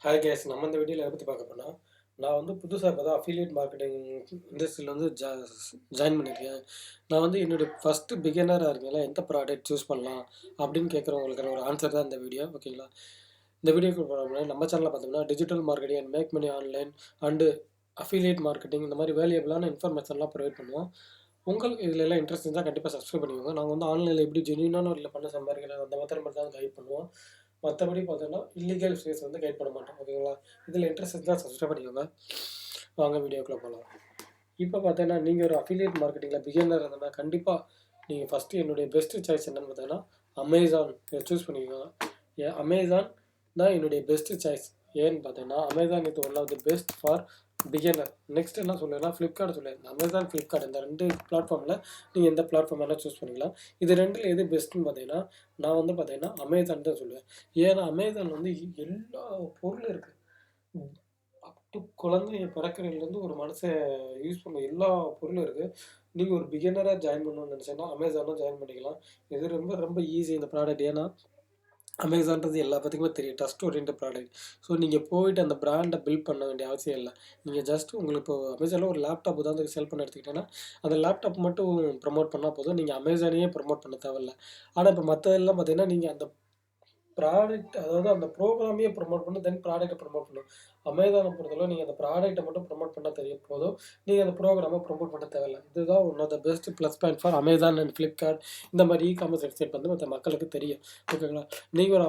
Hi guys, நம்ம இந்த வீடியோவில் எதை பற்றி பார்க்க போனால், நான் வந்து புதுசாக இப்போ தான் அஃபிலியேட் மார்க்கெட்டிங் இண்டஸ்ட்ரியில் வந்து ஜாயின் பண்ணியிருக்கேன். நான் வந்து என்னுடைய ஃபஸ்ட்டு பிகினராக இருக்கீங்களா, எந்த ப்ராடக்ட் சூஸ் பண்ணலாம் அப்படின்னு கேட்குறவங்களுக்கான ஒரு ஆன்சர் தான் இந்த வீடியோ. ஓகேங்களா? இந்த வீடியோக்கு போகிற நம்ம சேனலில் பார்த்தோம்னா digital marketing and make money online and affiliate marketing இந்த மாதிரி வேல்யூபிளான இன்ஃபர்மேஷன்லாம் ப்ரொவைட் பண்ணுவோம். உங்களுக்கு இதில் எல்லாம் இன்ட்ரெஸ்ட் இருந்தால் கண்டிப்பாக சப்ஸ்கிரைப் பண்ணிக்கோங்க. நாங்கள் வந்து ஆன்லைனில் எப்படி ஜென்யூனான ஒரு பண்ண சம்பாதிக்கிறோம் அந்த மெத்தட் மட்டும் தான் கைட் பண்ணுவோம். மற்றபடி பார்த்தோன்னா இல்லீகல் ஸ்பேஸ் வந்து கைட் பண்ண மாட்டோம். ஓகேங்களா? இதில் இன்ட்ரெஸ்ட் இருந்தால் சப்ஸ்கிரைப் பண்ணிக்கோங்க. வாங்க வீடியோக்குள்ளே போகலாம். இப்போ பார்த்தீங்கன்னா நீங்கள் ஒரு அஃபிலியேட் மார்க்கெட்டிங்கில் பிகினர் இருந்தோம்னா கண்டிப்பாக நீங்கள் ஃபஸ்ட்டு என்னுடைய பெஸ்ட்டு சாய்ஸ் என்னென்னு பார்த்தீங்கன்னா அமேசான் சூஸ் பண்ணிக்கோங்க. அமேசான் தான் என்னுடைய பெஸ்ட்டு சாய்ஸ். ஏன்னு பார்த்தீங்கன்னா அமேசான் இது one of the best for beginner. Next என்ன சொல்லுவேன்னா ஃப்ளிப்கார்ட் சொல்லியிருந்தேன். அமேசான், ஃப்ளிப்கார்ட் இந்த 2 பிளாட்ஃபார்மில் நீங்கள் எந்த பிளாட்ஃபார்ம் வேணால் சூஸ் பண்ணிக்கலாம். இது 2ல் எது பெஸ்ட்டுன்னு பார்த்தீங்கன்னா நான் வந்து பார்த்தீங்கன்னா அமேசான் தான் சொல்லுவேன். ஏன்னா அமேசான் வந்து எல்லா பொருளும் இருக்குது. அப் டு குழந்தைங்க பிறக்கிறதுலேருந்து ஒரு மனுஷன் யூஸ் பண்ண எல்லா பொருளும் இருக்குது. நீங்கள் ஒரு பிகினராக ஜாயின் பண்ணணும்னு நினச்சேன்னா அமேசானும் ஜாயின் பண்ணிக்கலாம். இது ரொம்ப ரொம்ப ஈஸி இந்த ப்ராடக்ட். ஏன்னா அமேசான்றது எல்லா பற்றிக்குமே தெரியும், ட்ரஸ்ட் ஓரியன்ட் ப்ராடக்ட். ஸோ நீங்கள் போயிட்டு அந்த ப்ராண்டை பில்ட் பண்ண வேண்டிய அவசியம் இல்லை. நீங்கள் ஜஸ்ட் உங்களுக்கு இப்போ அமேசானில் ஒரு லேப்டாப் தான் செல் பண்ண எடுத்துக்கிட்டேன்னா அந்த லேப்டாப் மட்டும் ப்ரமோட் பண்ணால் போதும். நீங்கள் அமேசானையே ப்ரமோட் பண்ண தேவையில்லை. ஆனால் இப்போ மற்றதெல்லாம் பார்த்தீங்கன்னா நீங்கள் அந்த ப்ராடக்ட், அதாவது அந்த ப்ரோக்ராமையே ப்ரமோட் பண்ணி தென் ப்ராடக்ட்டை ப்ரமோட் பண்ணணும். அமேசானை பொறுத்தளவு நீங்கள் அந்த ப்ராடக்ட்டை மட்டும் ப்ரமோட் பண்ணால் தெரிய போதும். நீங்கள் அந்த ப்ரோக்ராமை ப்ரமோட் பண்ண தேவையில்லை. இதுதான் one of the best plus point for Amazon and Flipkart. இந்த மாதிரி காமர்ஸ் வெப்சைட் வந்து மற்ற மக்களுக்கு தெரியும். ஓகேங்களா? நீங்கள் ஒரு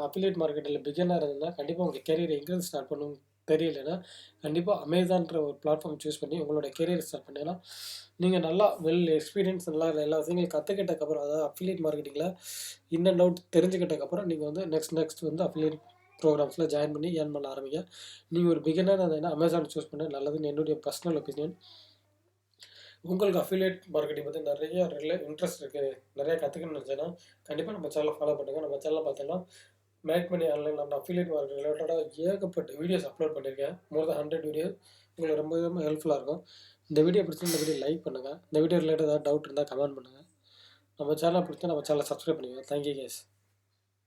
அஃபிலியேட் மார்க்கெட்டில் பிகினராக இருந்தால் கண்டிப்பாக உங்கள் கேரியரை எங்கே ஸ்டார்ட் பண்ணணும் தெரியலைன்னா கண்டிப்பாக அமேசான்ற ஒரு பிளாட்ஃபார்ம் சூஸ் பண்ணி உங்களோட கேரியர் ஸ்டார்ட் பண்ணிங்கன்னா நீங்கள் நல்லா எக்ஸ்பீரியன்ஸ் நல்லா எல்லா விஷயங்களும் கற்றுக்கிட்டக்கப்புறம், அதாவது அஃபிலியேட் மார்க்கெட்டிங்கில் இன் அண்ட் அவுட் தெரிஞ்சுக்கிட்டக்கப்புறம் நீங்கள் வந்து நெக்ஸ்ட் வந்து அஃபிலியேட் ப்ரோக்ராம்ஸில் ஜாயின் பண்ணி ஏர்ன் பண்ண ஆரம்பிங்க. நீங்கள் ஒரு பிகினராக இருந்தீங்கன்னா அமேசான் சூஸ் பண்ண நல்லதுன்னு என்னுடைய பர்சனல் ஒப்பீனியன். உங்களுக்கு அஃபிலியேட் மார்க்கெட்டிங் பற்றி நிறைய இன்ட்ரெஸ்ட் இருக்குது, நிறையா கற்றுக்கணும்னு நினச்சேன்னா கண்டிப்பாக நம்ம சேனலை ஃபாலோ பண்ணுங்கள். நம்ம சேனலில் பார்த்தோன்னா மேக் மணி ஆன்லைன் நம்ம அஃபிலியேட் மார்க்கெட் ரிலேட்டடாக ஏகப்பட்ட வீடியோஸ் அப்லோட் பண்ணியிருக்கேன். மோர் தென் 100 வீடியோஸ். உங்களுக்கு ரொம்ப ஹெல்ப்ஃபுல்லாக இருக்கும். இந்த வீடியோ பிடிச்சி இந்த வீடியோ லைக் பண்ணுங்கள். இந்த வீடியோ ரிலேட்டட் ஏதாவது டவுட் இருந்தால் கமெண்ட் பண்ணுங்கள். நம்ம சேனலை பிடிச்சா நம்ம சேனலை சப்ஸ்கிரைப் பண்ணிக்கோங்க. Thank you case.